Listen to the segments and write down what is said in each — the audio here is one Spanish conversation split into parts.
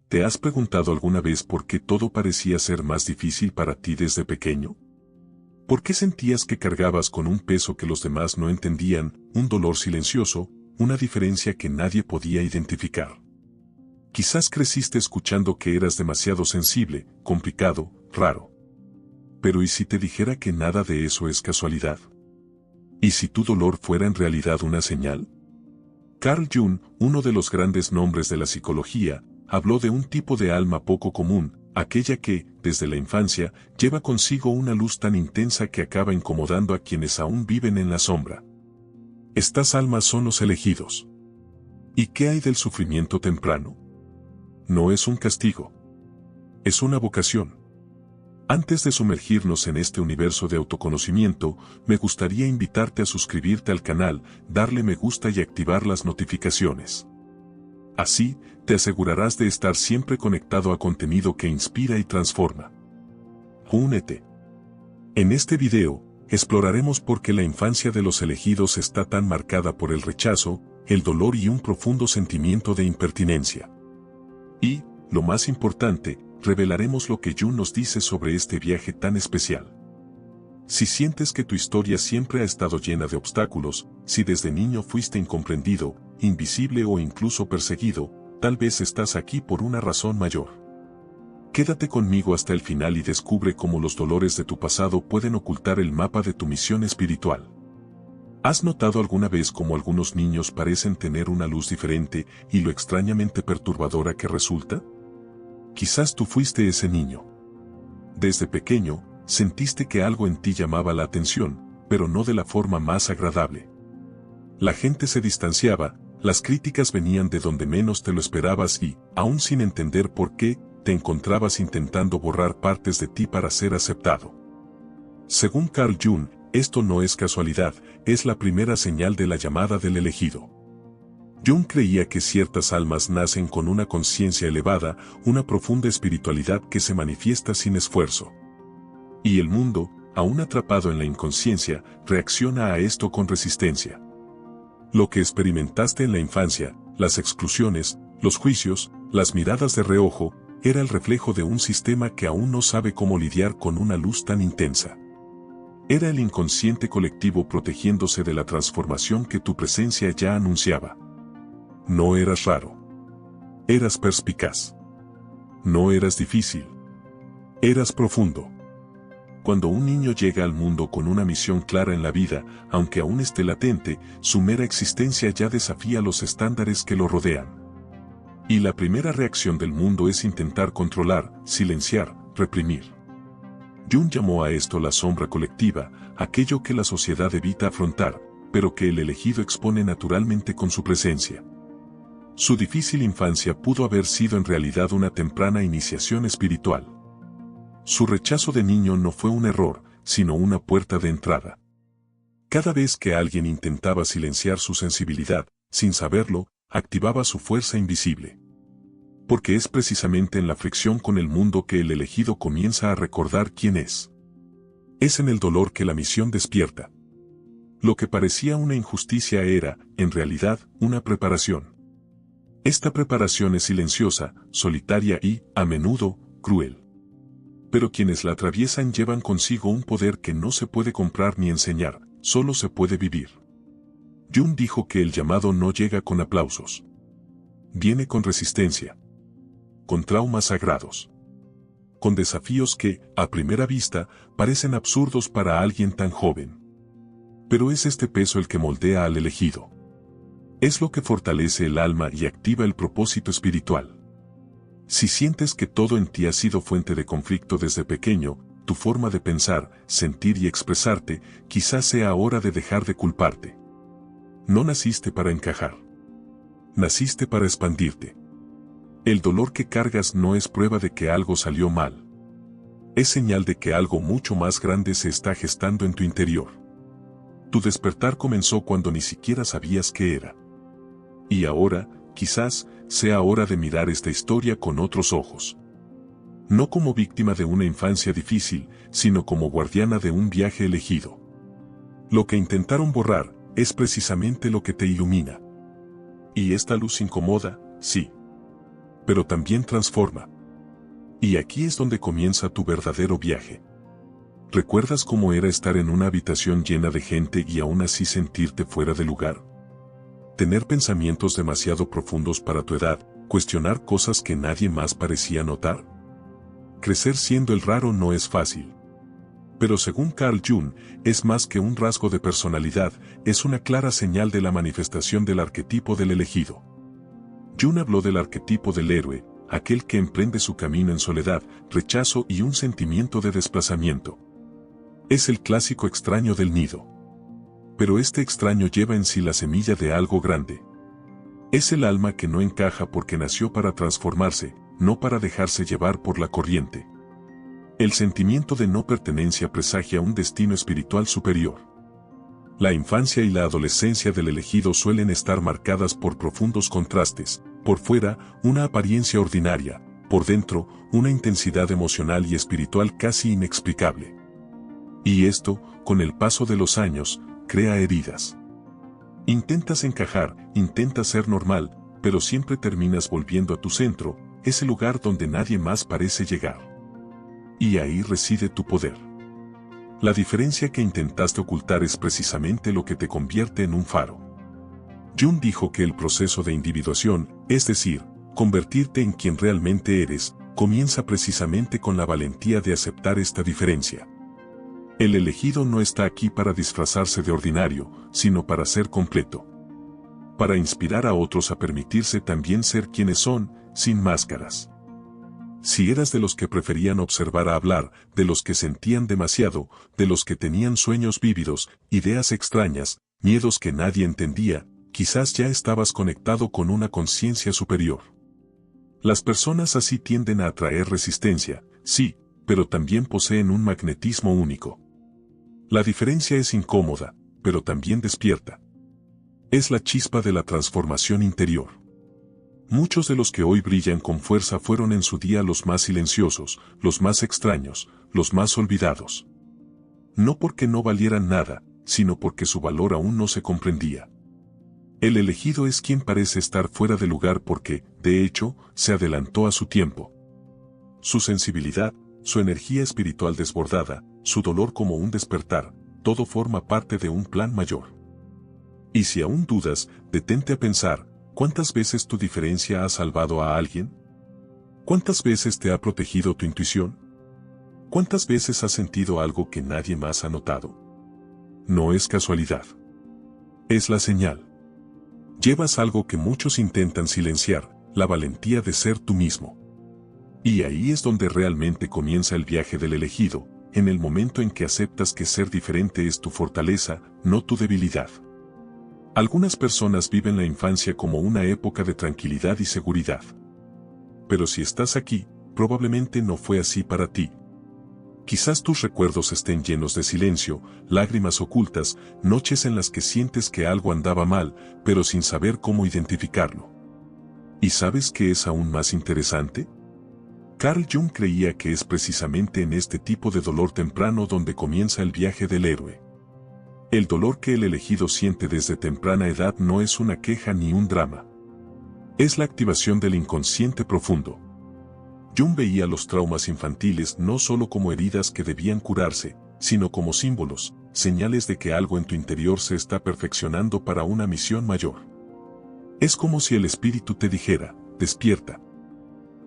¿Te has preguntado alguna vez por qué todo parecía ser más difícil para ti desde pequeño? ¿Por qué sentías que cargabas con un peso que los demás no entendían, un dolor silencioso, una diferencia que nadie podía identificar? Quizás creciste escuchando que eras demasiado sensible, complicado, raro. Pero ¿y si te dijera que nada de eso es casualidad? ¿Y si tu dolor fuera en realidad una señal? Carl Jung, uno de los grandes nombres de la psicología, habló de un tipo de alma poco común, aquella que, desde la infancia, lleva consigo una luz tan intensa que acaba incomodando a quienes aún viven en la sombra. Estas almas son los elegidos. ¿Y qué hay del sufrimiento temprano? No es un castigo. Es una vocación. Antes de sumergirnos en este universo de autoconocimiento, me gustaría invitarte a suscribirte al canal, darle me gusta y activar las notificaciones. Así, te asegurarás de estar siempre conectado a contenido que inspira y transforma. Únete. En este video, exploraremos por qué la infancia de los elegidos está tan marcada por el rechazo, el dolor y un profundo sentimiento de impertinencia. Y, lo más importante, revelaremos lo que Jung nos dice sobre este viaje tan especial. Si sientes que tu historia siempre ha estado llena de obstáculos, si desde niño fuiste incomprendido, invisible o incluso perseguido, tal vez estás aquí por una razón mayor. Quédate conmigo hasta el final y descubre cómo los dolores de tu pasado pueden ocultar el mapa de tu misión espiritual. ¿Has notado alguna vez cómo algunos niños parecen tener una luz diferente y lo extrañamente perturbadora que resulta? Quizás tú fuiste ese niño. Desde pequeño, sentiste que algo en ti llamaba la atención, pero no de la forma más agradable. La gente se distanciaba, las críticas venían de donde menos te lo esperabas y, aún sin entender por qué, te encontrabas intentando borrar partes de ti para ser aceptado. Según Carl Jung, esto no es casualidad, es la primera señal de la llamada del elegido. Jung creía que ciertas almas nacen con una conciencia elevada, una profunda espiritualidad que se manifiesta sin esfuerzo. Y el mundo, aún atrapado en la inconsciencia, reacciona a esto con resistencia. Lo que experimentaste en la infancia, las exclusiones, los juicios, las miradas de reojo, era el reflejo de un sistema que aún no sabe cómo lidiar con una luz tan intensa. Era el inconsciente colectivo protegiéndose de la transformación que tu presencia ya anunciaba. No eras raro. Eras perspicaz. No eras difícil. Eras profundo. Cuando un niño llega al mundo con una misión clara en la vida, aunque aún esté latente, su mera existencia ya desafía los estándares que lo rodean. Y la primera reacción del mundo es intentar controlar, silenciar, reprimir. Jung llamó a esto la sombra colectiva, aquello que la sociedad evita afrontar, pero que el elegido expone naturalmente con su presencia. Su difícil infancia pudo haber sido en realidad una temprana iniciación espiritual. Su rechazo de niño no fue un error, sino una puerta de entrada. Cada vez que alguien intentaba silenciar su sensibilidad, sin saberlo, activaba su fuerza invisible. Porque es precisamente en la fricción con el mundo que el elegido comienza a recordar quién es. Es en el dolor que la misión despierta. Lo que parecía una injusticia era, en realidad, una preparación. Esta preparación es silenciosa, solitaria y, a menudo, cruel. Pero quienes la atraviesan llevan consigo un poder que no se puede comprar ni enseñar, solo se puede vivir. Jung dijo que el llamado no llega con aplausos. Viene con resistencia. Con traumas sagrados. Con desafíos que, a primera vista, parecen absurdos para alguien tan joven. Pero es este peso el que moldea al elegido. Es lo que fortalece el alma y activa el propósito espiritual. Si sientes que todo en ti ha sido fuente de conflicto desde pequeño, tu forma de pensar, sentir y expresarte, quizás sea hora de dejar de culparte. No naciste para encajar. Naciste para expandirte. El dolor que cargas no es prueba de que algo salió mal. Es señal de que algo mucho más grande se está gestando en tu interior. Tu despertar comenzó cuando ni siquiera sabías qué era. Y ahora, quizás, sea hora de mirar esta historia con otros ojos. No como víctima de una infancia difícil, sino como guardiana de un viaje elegido. Lo que intentaron borrar, es precisamente lo que te ilumina. Y esta luz incomoda, sí. pero también transforma. Y aquí es donde comienza tu verdadero viaje. ¿Recuerdas cómo era estar en una habitación llena de gente y aún así sentirte fuera de lugar? Tener pensamientos demasiado profundos para tu edad, cuestionar cosas que nadie más parecía notar. Crecer siendo el raro no es fácil. Pero según Carl Jung, es más que un rasgo de personalidad, es una clara señal de la manifestación del arquetipo del elegido. Jung habló del arquetipo del héroe, aquel que emprende su camino en soledad, rechazo y un sentimiento de desplazamiento. Es el clásico extraño del nido. Pero este extraño lleva en sí la semilla de algo grande. Es el alma que no encaja porque nació para transformarse, no para dejarse llevar por la corriente. El sentimiento de no pertenencia presagia un destino espiritual superior. La infancia y la adolescencia del elegido suelen estar marcadas por profundos contrastes, por fuera, una apariencia ordinaria, por dentro, una intensidad emocional y espiritual casi inexplicable. Y esto, con el paso de los años, crea heridas. Intentas encajar, intentas ser normal, pero siempre terminas volviendo a tu centro, ese lugar donde nadie más parece llegar. Y ahí reside tu poder. La diferencia que intentaste ocultar es precisamente lo que te convierte en un faro. Jung dijo que el proceso de individuación, es decir, convertirte en quien realmente eres, comienza precisamente con la valentía de aceptar esta diferencia. El elegido no está aquí para disfrazarse de ordinario, sino para ser completo. Para inspirar a otros a permitirse también ser quienes son, sin máscaras. Si eras de los que preferían observar a hablar, de los que sentían demasiado, de los que tenían sueños vívidos, ideas extrañas, miedos que nadie entendía, quizás ya estabas conectado con una conciencia superior. Las personas así tienden a atraer resistencia, sí, pero también poseen un magnetismo único. La diferencia es incómoda, pero también despierta. Es la chispa de la transformación interior. Muchos de los que hoy brillan con fuerza fueron en su día los más silenciosos, los más extraños, los más olvidados. No porque no valieran nada, sino porque su valor aún no se comprendía. El elegido es quien parece estar fuera de lugar porque, de hecho, se adelantó a su tiempo. Su sensibilidad, su energía espiritual desbordada, su dolor como un despertar, todo forma parte de un plan mayor. Y si aún dudas, detente a pensar, ¿cuántas veces tu diferencia ha salvado a alguien? ¿Cuántas veces te ha protegido tu intuición? ¿Cuántas veces has sentido algo que nadie más ha notado? No es casualidad. Es la señal. Llevas algo que muchos intentan silenciar, la valentía de ser tú mismo. Y ahí es donde realmente comienza el viaje del elegido, en el momento en que aceptas que ser diferente es tu fortaleza, no tu debilidad. Algunas personas viven la infancia como una época de tranquilidad y seguridad. Pero si estás aquí, probablemente no fue así para ti. Quizás tus recuerdos estén llenos de silencio, lágrimas ocultas, noches en las que sientes que algo andaba mal, pero sin saber cómo identificarlo. ¿Y sabes qué es aún más interesante? Carl Jung creía que es precisamente en este tipo de dolor temprano donde comienza el viaje del héroe. El dolor que el elegido siente desde temprana edad no es una queja ni un drama. Es la activación del inconsciente profundo. Jung veía los traumas infantiles no solo como heridas que debían curarse, sino como símbolos, señales de que algo en tu interior se está perfeccionando para una misión mayor. Es como si el espíritu te dijera, despierta.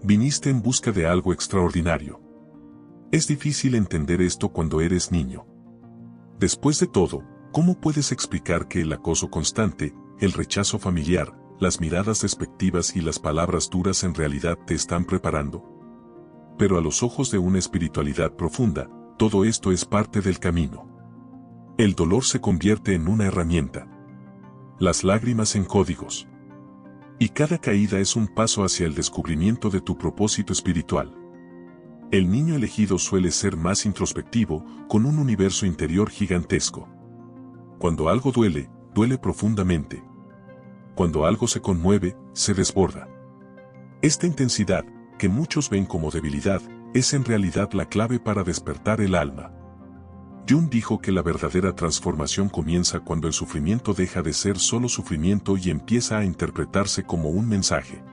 Viniste en busca de algo extraordinario. Es difícil entender esto cuando eres niño. Después de todo, ¿cómo puedes explicar que el acoso constante, el rechazo familiar, las miradas despectivas y las palabras duras en realidad te están preparando? Pero a los ojos de una espiritualidad profunda, todo esto es parte del camino. El dolor se convierte en una herramienta. Las lágrimas en códigos. Y cada caída es un paso hacia el descubrimiento de tu propósito espiritual. El niño elegido suele ser más introspectivo, con un universo interior gigantesco. Cuando algo duele, duele profundamente. Cuando algo se conmueve, se desborda. Esta intensidad, que muchos ven como debilidad, es en realidad la clave para despertar el alma. Jung dijo que la verdadera transformación comienza cuando el sufrimiento deja de ser solo sufrimiento y empieza a interpretarse como un mensaje.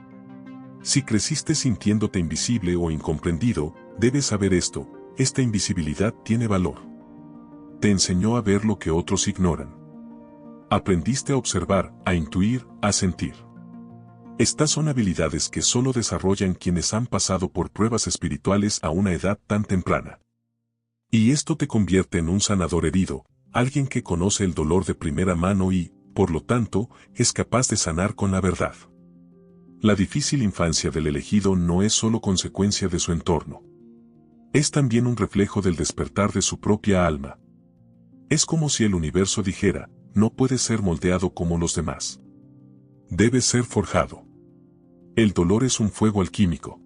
Si creciste sintiéndote invisible o incomprendido, debes saber esto: esta invisibilidad tiene valor. Te enseñó a ver lo que otros ignoran. Aprendiste a observar, a intuir, a sentir. Estas son habilidades que solo desarrollan quienes han pasado por pruebas espirituales a una edad tan temprana. Y esto te convierte en un sanador herido, alguien que conoce el dolor de primera mano y, por lo tanto, es capaz de sanar con la verdad. La difícil infancia del elegido no es solo consecuencia de su entorno. Es también un reflejo del despertar de su propia alma. Es como si el universo dijera: no puedes ser moldeado como los demás. Debes ser forjado. El dolor es un fuego alquímico.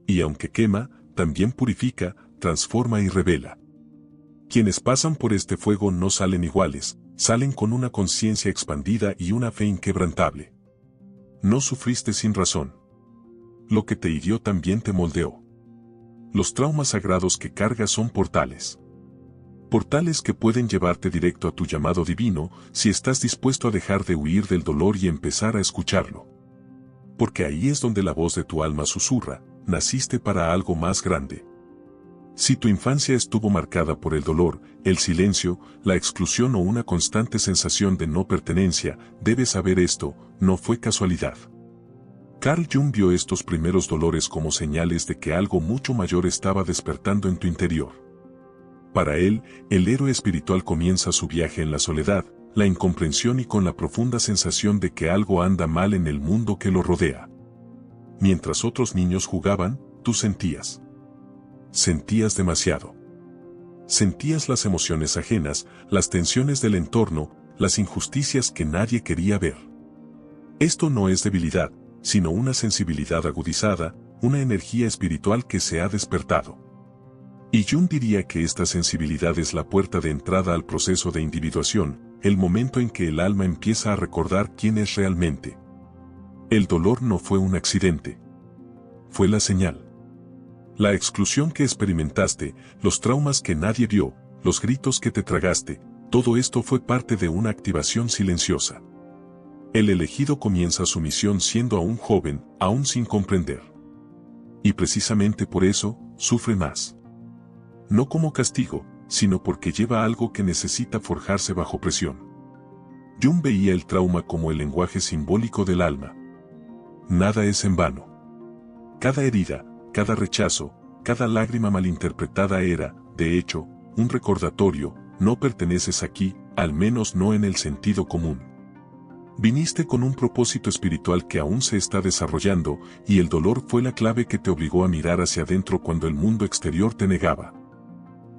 Y aunque quema, también purifica, transforma y revela. Quienes pasan por este fuego no salen iguales, salen con una conciencia expandida y una fe inquebrantable. No sufriste sin razón. Lo que te hirió también te moldeó. Los traumas sagrados que cargas son portales. Portales que pueden llevarte directo a tu llamado divino si estás dispuesto a dejar de huir del dolor y empezar a escucharlo. Porque ahí es donde la voz de tu alma susurra: naciste para algo más grande. Si tu infancia estuvo marcada por el dolor, el silencio, la exclusión o una constante sensación de no pertenencia, debes saber esto: no fue casualidad. Carl Jung vio estos primeros dolores como señales de que algo mucho mayor estaba despertando en tu interior. Para él, el héroe espiritual comienza su viaje en la soledad, la incomprensión y con la profunda sensación de que algo anda mal en el mundo que lo rodea. Mientras otros niños jugaban, tú sentías. Sentías demasiado. Sentías las emociones ajenas, las tensiones del entorno, las injusticias que nadie quería ver. Esto no es debilidad, sino una sensibilidad agudizada, una energía espiritual que se ha despertado. Y Jung diría que esta sensibilidad es la puerta de entrada al proceso de individuación, el momento en que el alma empieza a recordar quién es realmente. El dolor no fue un accidente. Fue la señal. La exclusión que experimentaste, los traumas que nadie vio, los gritos que te tragaste, todo esto fue parte de una activación silenciosa. El elegido comienza su misión siendo aún joven, aún sin comprender. Y precisamente por eso, sufre más. No como castigo, sino porque lleva algo que necesita forjarse bajo presión. Jung veía el trauma como el lenguaje simbólico del alma. Nada es en vano. Cada herida, cada rechazo, cada lágrima malinterpretada era, de hecho, un recordatorio: no perteneces aquí, al menos no en el sentido común. Viniste con un propósito espiritual que aún se está desarrollando, y el dolor fue la clave que te obligó a mirar hacia adentro cuando el mundo exterior te negaba.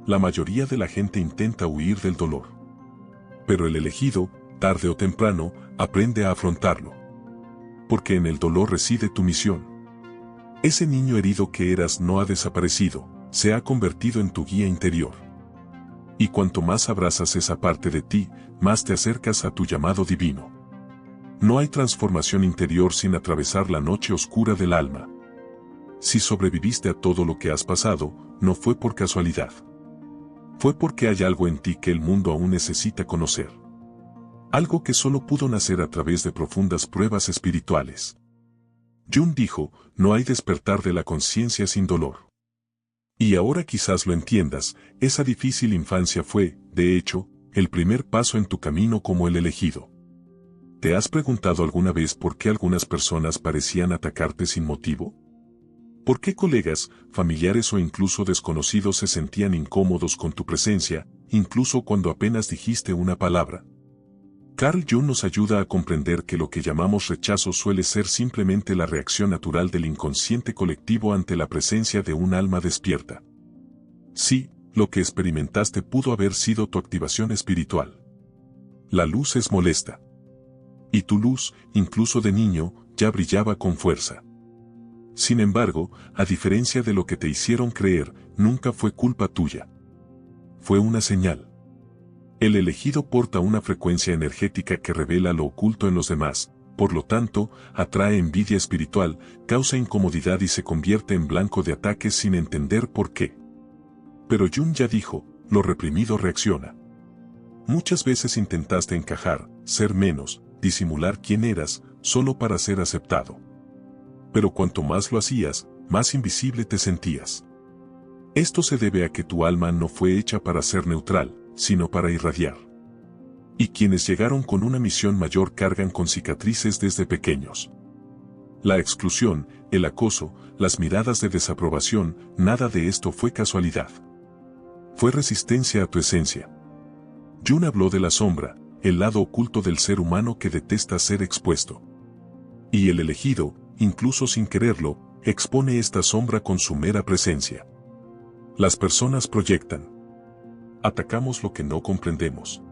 La mayoría de la gente intenta huir del dolor. Pero el elegido, tarde o temprano, aprende a afrontarlo. Porque en el dolor reside tu misión. Ese niño herido que eras no ha desaparecido, se ha convertido en tu guía interior. Y cuanto más abrazas esa parte de ti, más te acercas a tu llamado divino. No hay transformación interior sin atravesar la noche oscura del alma. Si sobreviviste a todo lo que has pasado, no fue por casualidad. Fue porque hay algo en ti que el mundo aún necesita conocer. Algo que solo pudo nacer a través de profundas pruebas espirituales. Jung dijo: no hay despertar de la conciencia sin dolor. Y ahora quizás lo entiendas, esa difícil infancia fue, de hecho, el primer paso en tu camino como el elegido. ¿Te has preguntado alguna vez por qué algunas personas parecían atacarte sin motivo? ¿Por qué colegas, familiares o incluso desconocidos se sentían incómodos con tu presencia, incluso cuando apenas dijiste una palabra? Carl Jung nos ayuda a comprender que lo que llamamos rechazo suele ser simplemente la reacción natural del inconsciente colectivo ante la presencia de un alma despierta. Sí, lo que experimentaste pudo haber sido tu activación espiritual. La luz es molesta. Y tu luz, incluso de niño, ya brillaba con fuerza. Sin embargo, a diferencia de lo que te hicieron creer, nunca fue culpa tuya. Fue una señal. El elegido porta una frecuencia energética que revela lo oculto en los demás, por lo tanto, atrae envidia espiritual, causa incomodidad y se convierte en blanco de ataques sin entender por qué. Pero Jung ya dijo: lo reprimido reacciona. Muchas veces intentaste encajar, ser menos, disimular quién eras, solo para ser aceptado. Pero cuanto más lo hacías, más invisible te sentías. Esto se debe a que tu alma no fue hecha para ser neutral, sino para irradiar. Y quienes llegaron con una misión mayor cargan con cicatrices desde pequeños. La exclusión, el acoso, las miradas de desaprobación, nada de esto fue casualidad. Fue resistencia a tu esencia. Jung habló de la sombra, el lado oculto del ser humano que detesta ser expuesto. Y el elegido, incluso sin quererlo, expone esta sombra con su mera presencia. Las personas proyectan. Atacamos lo que no comprendemos.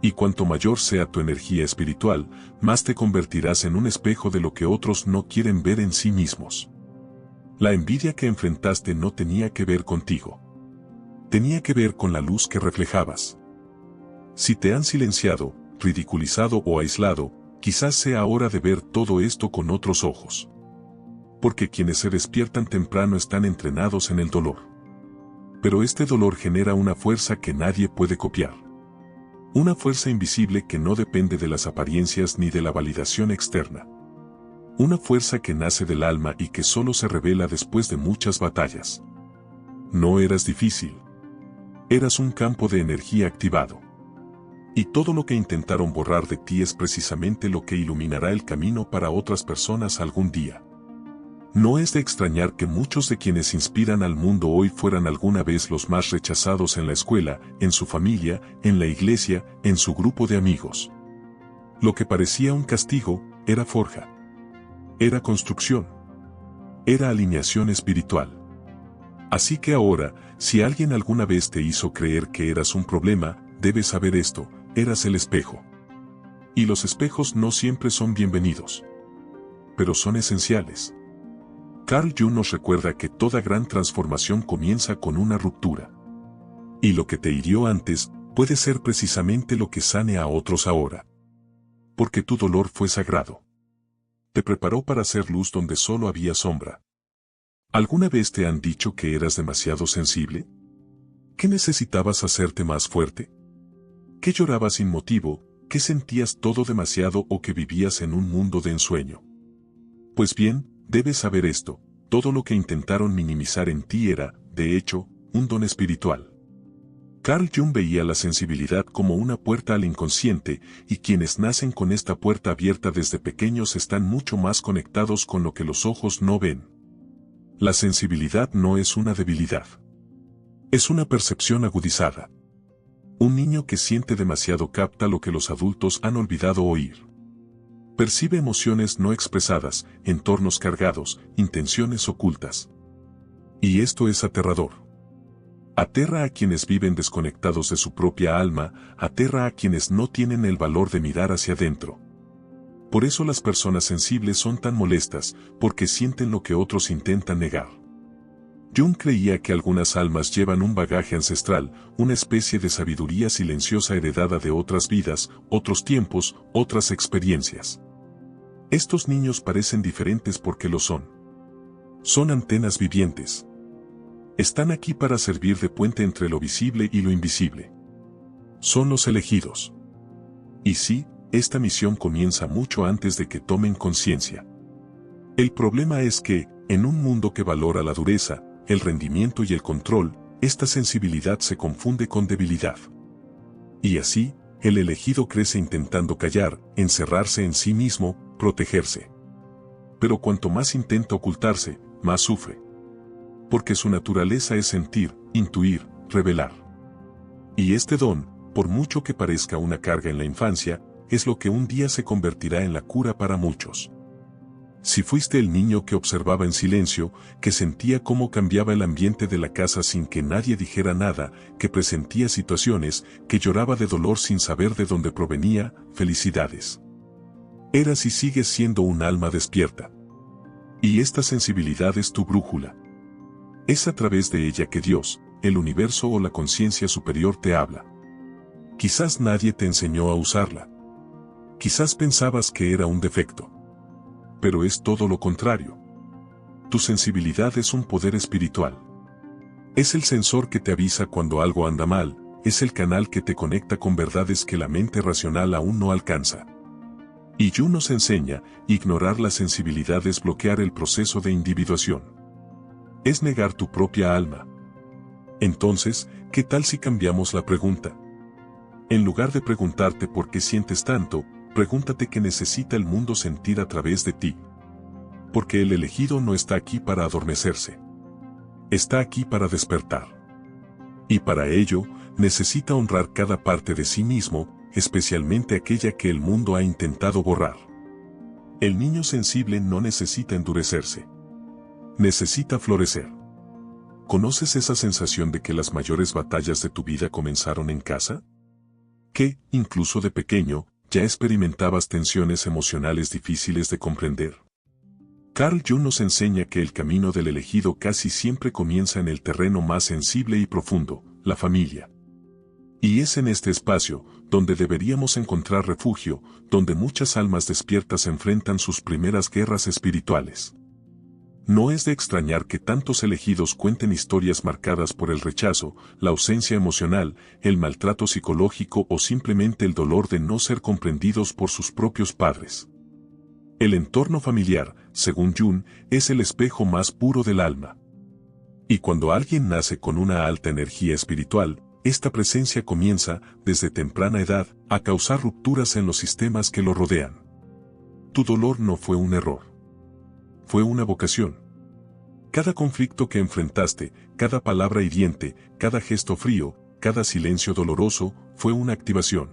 Y cuanto mayor sea tu energía espiritual, más te convertirás en un espejo de lo que otros no quieren ver en sí mismos. La envidia que enfrentaste no tenía que ver contigo. Tenía que ver con la luz que reflejabas. Si te han silenciado, ridiculizado o aislado, quizás sea hora de ver todo esto con otros ojos. Porque quienes se despiertan temprano están entrenados en el dolor. Pero este dolor genera una fuerza que nadie puede copiar. Una fuerza invisible que no depende de las apariencias ni de la validación externa. Una fuerza que nace del alma y que solo se revela después de muchas batallas. No eras difícil. Eras un campo de energía activado. Y todo lo que intentaron borrar de ti es precisamente lo que iluminará el camino para otras personas algún día. No es de extrañar que muchos de quienes inspiran al mundo hoy fueran alguna vez los más rechazados en la escuela, en su familia, en la iglesia, en su grupo de amigos. Lo que parecía un castigo, era forja. Era construcción. Era alineación espiritual. Así que ahora, si alguien alguna vez te hizo creer que eras un problema, debes saber esto, eras el espejo. Y los espejos no siempre son bienvenidos. Pero son esenciales. Carl Jung nos recuerda que toda gran transformación comienza con una ruptura. Y lo que te hirió antes, puede ser precisamente lo que sane a otros ahora. Porque tu dolor fue sagrado. Te preparó para hacer luz donde solo había sombra. ¿Alguna vez te han dicho que eras demasiado sensible? ¿Qué necesitabas hacerte más fuerte? ¿Qué llorabas sin motivo? ¿Qué sentías todo demasiado o que vivías en un mundo de ensueño? Pues bien, debes saber esto, todo lo que intentaron minimizar en ti era, de hecho, un don espiritual. Carl Jung veía la sensibilidad como una puerta al inconsciente, y quienes nacen con esta puerta abierta desde pequeños están mucho más conectados con lo que los ojos no ven. La sensibilidad no es una debilidad. Es una percepción agudizada. Un niño que siente demasiado capta lo que los adultos han olvidado oír. Percibe emociones no expresadas, entornos cargados, intenciones ocultas. Y esto es aterrador. Aterra a quienes viven desconectados de su propia alma, aterra a quienes no tienen el valor de mirar hacia adentro. Por eso las personas sensibles son tan molestas, porque sienten lo que otros intentan negar. Jung creía que algunas almas llevan un bagaje ancestral, una especie de sabiduría silenciosa heredada de otras vidas, otros tiempos, otras experiencias. Estos niños parecen diferentes porque lo son. Son antenas vivientes. Están aquí para servir de puente entre lo visible y lo invisible. Son los elegidos. Y sí, esta misión comienza mucho antes de que tomen conciencia. El problema es que, en un mundo que valora la dureza, el rendimiento y el control, esta sensibilidad se confunde con debilidad. Y así, el elegido crece intentando callar, encerrarse en sí mismo, protegerse. Pero cuanto más intenta ocultarse, más sufre. Porque su naturaleza es sentir, intuir, revelar. Y este don, por mucho que parezca una carga en la infancia, es lo que un día se convertirá en la cura para muchos. Si fuiste el niño que observaba en silencio, que sentía cómo cambiaba el ambiente de la casa sin que nadie dijera nada, que presentía situaciones, que lloraba de dolor sin saber de dónde provenía, felicidades. Eras y sigues siendo un alma despierta. Y esta sensibilidad es tu brújula. Es a través de ella que Dios, el universo o la conciencia superior te habla. Quizás nadie te enseñó a usarla. Quizás pensabas que era un defecto. Pero es todo lo contrario. Tu sensibilidad es un poder espiritual. Es el sensor que te avisa cuando algo anda mal, es el canal que te conecta con verdades que la mente racional aún no alcanza. Y Jung nos enseña, ignorar la sensibilidad es bloquear el proceso de individuación. Es negar tu propia alma. Entonces, ¿qué tal si cambiamos la pregunta? En lugar de preguntarte por qué sientes tanto, pregúntate qué necesita el mundo sentir a través de ti. Porque el elegido no está aquí para adormecerse. Está aquí para despertar. Y para ello, necesita honrar cada parte de sí mismo, especialmente aquella que el mundo ha intentado borrar. El niño sensible no necesita endurecerse. Necesita florecer. ¿Conoces esa sensación de que las mayores batallas de tu vida comenzaron en casa? Que, incluso de pequeño, ya experimentabas tensiones emocionales difíciles de comprender. Carl Jung nos enseña que el camino del elegido casi siempre comienza en el terreno más sensible y profundo, la familia. Y es en este espacio, donde deberíamos encontrar refugio, donde muchas almas despiertas enfrentan sus primeras guerras espirituales. No es de extrañar que tantos elegidos cuenten historias marcadas por el rechazo, la ausencia emocional, el maltrato psicológico o simplemente el dolor de no ser comprendidos por sus propios padres. El entorno familiar, según Jung, es el espejo más puro del alma. Y cuando alguien nace con una alta energía espiritual, esta presencia comienza, desde temprana edad, a causar rupturas en los sistemas que lo rodean. Tu dolor no fue un error. Fue una vocación. Cada conflicto que enfrentaste, cada palabra hiriente, cada gesto frío, cada silencio doloroso, fue una activación.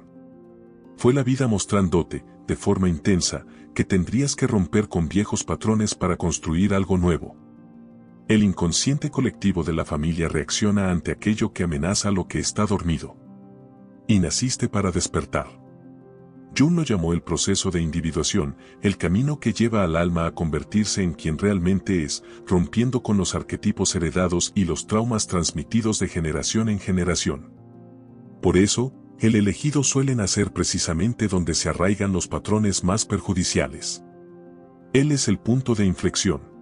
Fue la vida mostrándote, de forma intensa, que tendrías que romper con viejos patrones para construir algo nuevo. El inconsciente colectivo de la familia reacciona ante aquello que amenaza lo que está dormido. Y naciste para despertar. Jung lo llamó el proceso de individuación, el camino que lleva al alma a convertirse en quien realmente es, rompiendo con los arquetipos heredados y los traumas transmitidos de generación en generación. Por eso, el elegido suele nacer precisamente donde se arraigan los patrones más perjudiciales. Él es el punto de inflexión.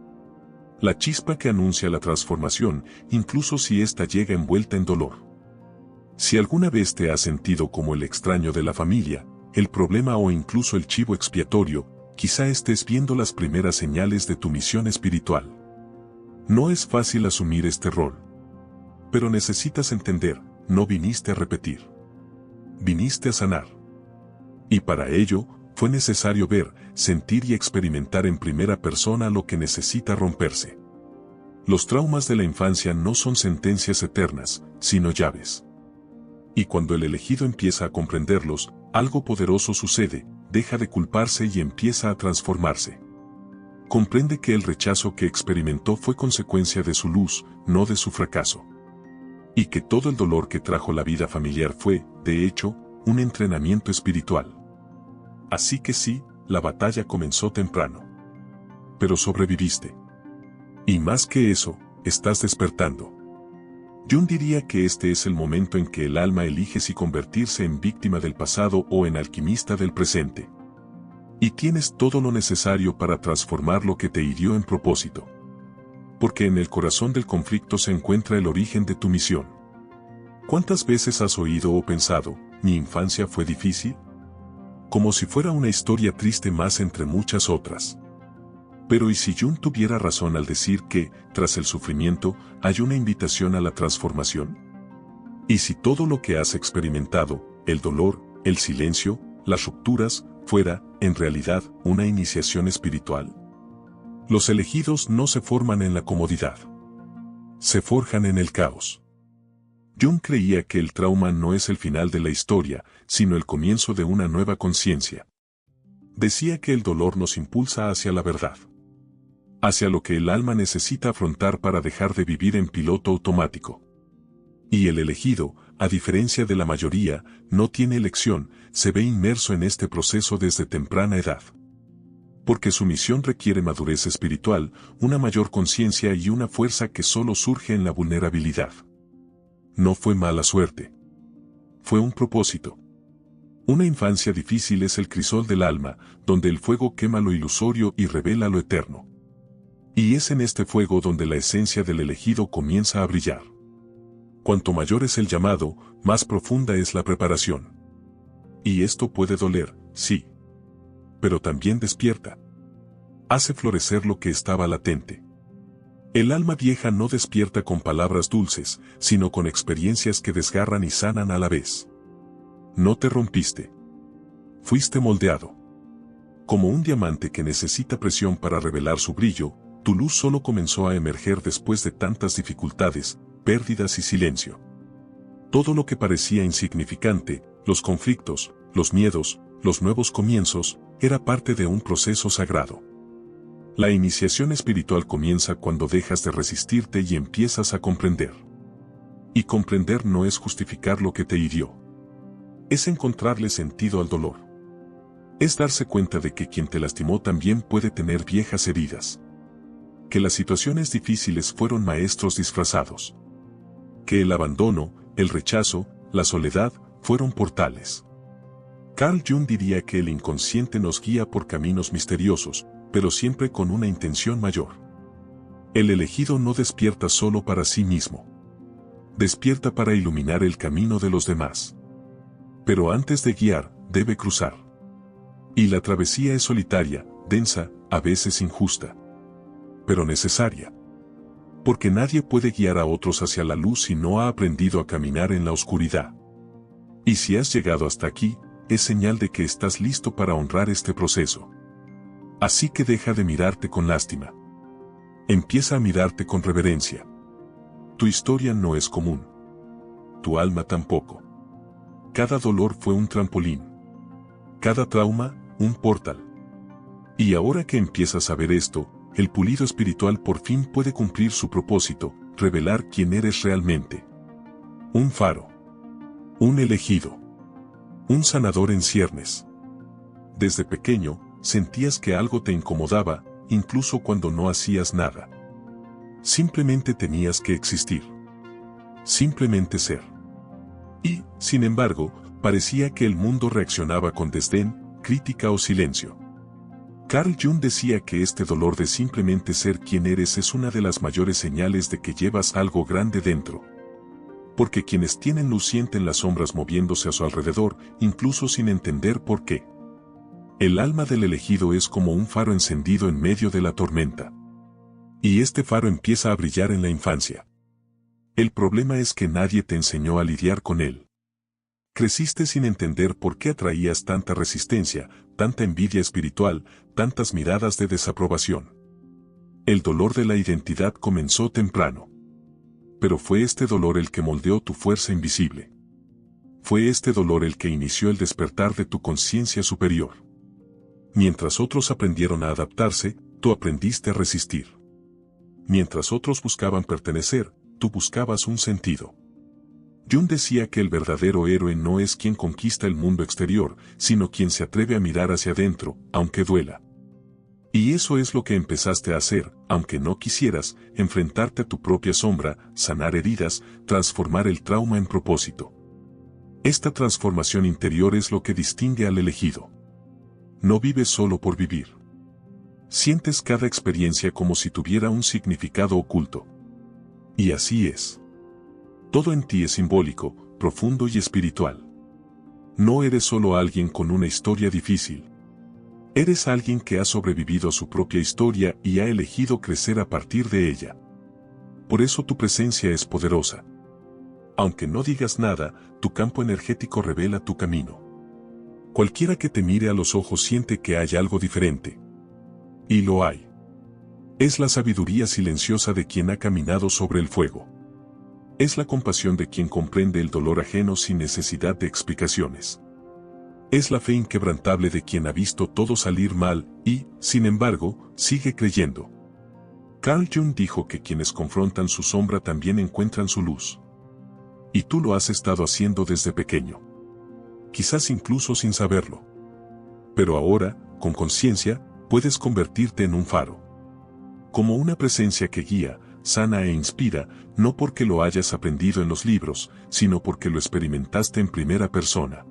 La chispa que anuncia la transformación, incluso si ésta llega envuelta en dolor. Si alguna vez te has sentido como el extraño de la familia, el problema o incluso el chivo expiatorio, quizá estés viendo las primeras señales de tu misión espiritual. No es fácil asumir este rol. Pero necesitas entender, no viniste a repetir. Viniste a sanar. Y para ello, fue necesario ver, sentir y experimentar en primera persona lo que necesita romperse. Los traumas de la infancia no son sentencias eternas, sino llaves. Y cuando el elegido empieza a comprenderlos, algo poderoso sucede, deja de culparse y empieza a transformarse. Comprende que el rechazo que experimentó fue consecuencia de su luz, no de su fracaso. Y que todo el dolor que trajo la vida familiar fue, de hecho, un entrenamiento espiritual. Así que sí, la batalla comenzó temprano. Pero sobreviviste. Y más que eso, estás despertando. Jung diría que este es el momento en que el alma elige si convertirse en víctima del pasado o en alquimista del presente. Y tienes todo lo necesario para transformar lo que te hirió en propósito. Porque en el corazón del conflicto se encuentra el origen de tu misión. ¿Cuántas veces has oído o pensado, mi infancia fue difícil? Como si fuera una historia triste más entre muchas otras. Pero ¿y si Jung tuviera razón al decir que, tras el sufrimiento, hay una invitación a la transformación? ¿Y si todo lo que has experimentado, el dolor, el silencio, las rupturas, fuera, en realidad, una iniciación espiritual? Los elegidos no se forman en la comodidad. Se forjan en el caos. Jung creía que el trauma no es el final de la historia, sino el comienzo de una nueva conciencia. Decía que el dolor nos impulsa hacia la verdad. Hacia lo que el alma necesita afrontar para dejar de vivir en piloto automático. Y el elegido, a diferencia de la mayoría, no tiene elección, se ve inmerso en este proceso desde temprana edad. Porque su misión requiere madurez espiritual, una mayor conciencia y una fuerza que solo surge en la vulnerabilidad. No fue mala suerte. Fue un propósito. Una infancia difícil es el crisol del alma, donde el fuego quema lo ilusorio y revela lo eterno. Y es en este fuego donde la esencia del elegido comienza a brillar. Cuanto mayor es el llamado, más profunda es la preparación. Y esto puede doler, sí. pero también despierta. Hace florecer lo que estaba latente. El alma vieja no despierta con palabras dulces, sino con experiencias que desgarran y sanan a la vez. No te rompiste. Fuiste moldeado. Como un diamante que necesita presión para revelar su brillo, tu luz solo comenzó a emerger después de tantas dificultades, pérdidas y silencio. Todo lo que parecía insignificante, los conflictos, los miedos, los nuevos comienzos, era parte de un proceso sagrado. La iniciación espiritual comienza cuando dejas de resistirte y empiezas a comprender. Y comprender no es justificar lo que te hirió. Es encontrarle sentido al dolor. Es darse cuenta de que quien te lastimó también puede tener viejas heridas. Que las situaciones difíciles fueron maestros disfrazados. Que el abandono, el rechazo, la soledad, fueron portales. Carl Jung diría que el inconsciente nos guía por caminos misteriosos, pero siempre con una intención mayor. El elegido no despierta solo para sí mismo. Despierta para iluminar el camino de los demás. Pero antes de guiar, debe cruzar. Y la travesía es solitaria, densa, a veces injusta. Pero necesaria. Porque nadie puede guiar a otros hacia la luz si no ha aprendido a caminar en la oscuridad. Y si has llegado hasta aquí, es señal de que estás listo para honrar este proceso. Así que deja de mirarte con lástima. Empieza a mirarte con reverencia. Tu historia no es común. Tu alma tampoco. Cada dolor fue un trampolín. Cada trauma, un portal. Y ahora que empiezas a ver esto, el pulido espiritual por fin puede cumplir su propósito, revelar quién eres realmente. Un faro. Un elegido. Un sanador en ciernes. Desde pequeño, sentías que algo te incomodaba, incluso cuando no hacías nada. Simplemente tenías que existir. Simplemente ser. Y, sin embargo, parecía que el mundo reaccionaba con desdén, crítica o silencio. Carl Jung decía que este dolor de simplemente ser quien eres es una de las mayores señales de que llevas algo grande dentro. Porque quienes tienen luz sienten las sombras moviéndose a su alrededor, incluso sin entender por qué. El alma del elegido es como un faro encendido en medio de la tormenta. Y este faro empieza a brillar en la infancia. El problema es que nadie te enseñó a lidiar con él. Creciste sin entender por qué atraías tanta resistencia, tanta envidia espiritual, tantas miradas de desaprobación. El dolor de la identidad comenzó temprano. Pero fue este dolor el que moldeó tu fuerza invisible. Fue este dolor el que inició el despertar de tu conciencia superior. Mientras otros aprendieron a adaptarse, tú aprendiste a resistir. Mientras otros buscaban pertenecer, tú buscabas un sentido. Jung decía que el verdadero héroe no es quien conquista el mundo exterior, sino quien se atreve a mirar hacia adentro, aunque duela. Y eso es lo que empezaste a hacer, aunque no quisieras, enfrentarte a tu propia sombra, sanar heridas, transformar el trauma en propósito. Esta transformación interior es lo que distingue al elegido. No vives solo por vivir. Sientes cada experiencia como si tuviera un significado oculto. Y así es. Todo en ti es simbólico, profundo y espiritual. No eres solo alguien con una historia difícil. Eres alguien que ha sobrevivido a su propia historia y ha elegido crecer a partir de ella. Por eso tu presencia es poderosa. Aunque no digas nada, tu campo energético revela tu camino. Cualquiera que te mire a los ojos siente que hay algo diferente. Y lo hay. Es la sabiduría silenciosa de quien ha caminado sobre el fuego. Es la compasión de quien comprende el dolor ajeno sin necesidad de explicaciones. Es la fe inquebrantable de quien ha visto todo salir mal y, sin embargo, sigue creyendo. Carl Jung dijo que quienes confrontan su sombra también encuentran su luz. Y tú lo has estado haciendo desde pequeño. Quizás incluso sin saberlo. Pero ahora, con conciencia, puedes convertirte en un faro. Como una presencia que guía, sana e inspira, no porque lo hayas aprendido en los libros, sino porque lo experimentaste en primera persona.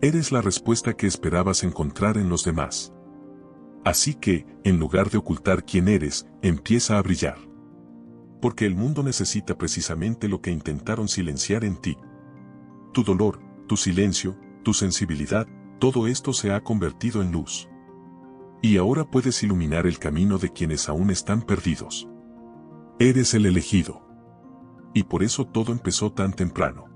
Eres la respuesta que esperabas encontrar en los demás. Así que, en lugar de ocultar quién eres, empieza a brillar. Porque el mundo necesita precisamente lo que intentaron silenciar en ti. Tu dolor, tu silencio, tu sensibilidad, todo esto se ha convertido en luz. Y ahora puedes iluminar el camino de quienes aún están perdidos. Eres el elegido. Y por eso todo empezó tan temprano.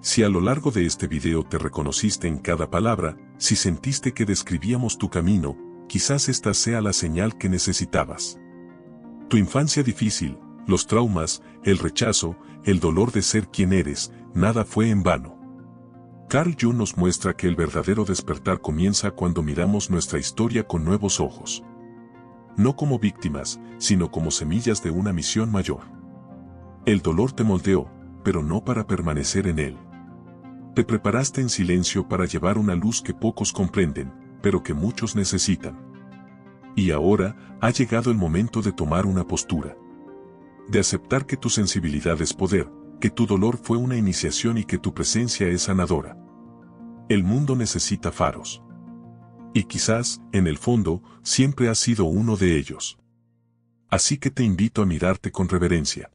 Si a lo largo de este video te reconociste en cada palabra, si sentiste que describíamos tu camino, quizás esta sea la señal que necesitabas. Tu infancia difícil, los traumas, el rechazo, el dolor de ser quien eres, nada fue en vano. Carl Jung nos muestra que el verdadero despertar comienza cuando miramos nuestra historia con nuevos ojos. No como víctimas, sino como semillas de una misión mayor. El dolor te moldeó, pero no para permanecer en él. Te preparaste en silencio para llevar una luz que pocos comprenden, pero que muchos necesitan. Y ahora, ha llegado el momento de tomar una postura. De aceptar que tu sensibilidad es poder, que tu dolor fue una iniciación y que tu presencia es sanadora. El mundo necesita faros. Y quizás, en el fondo, siempre has sido uno de ellos. Así que te invito a mirarte con reverencia.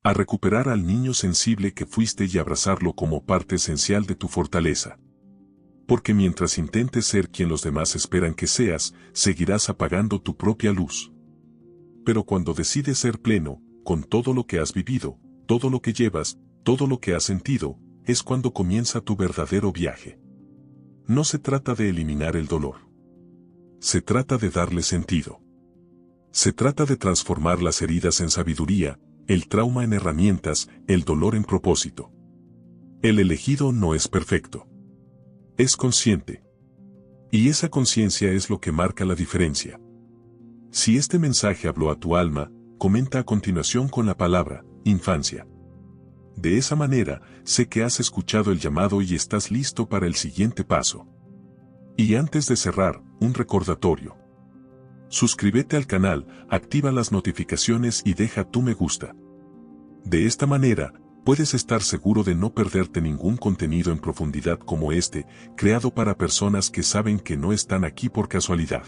A recuperar al niño sensible que fuiste y abrazarlo como parte esencial de tu fortaleza. Porque mientras intentes ser quien los demás esperan que seas, seguirás apagando tu propia luz. Pero cuando decides ser pleno, con todo lo que has vivido, todo lo que llevas, todo lo que has sentido, es cuando comienza tu verdadero viaje. No se trata de eliminar el dolor. Se trata de darle sentido. Se trata de transformar las heridas en sabiduría, el trauma en herramientas, el dolor en propósito. El elegido no es perfecto. Es consciente. Y esa conciencia es lo que marca la diferencia. Si este mensaje habló a tu alma, comenta a continuación con la palabra, infancia. De esa manera, sé que has escuchado el llamado y estás listo para el siguiente paso. Y antes de cerrar, un recordatorio. Suscríbete al canal, activa las notificaciones y deja tu me gusta. De esta manera, puedes estar seguro de no perderte ningún contenido en profundidad como este, creado para personas que saben que no están aquí por casualidad.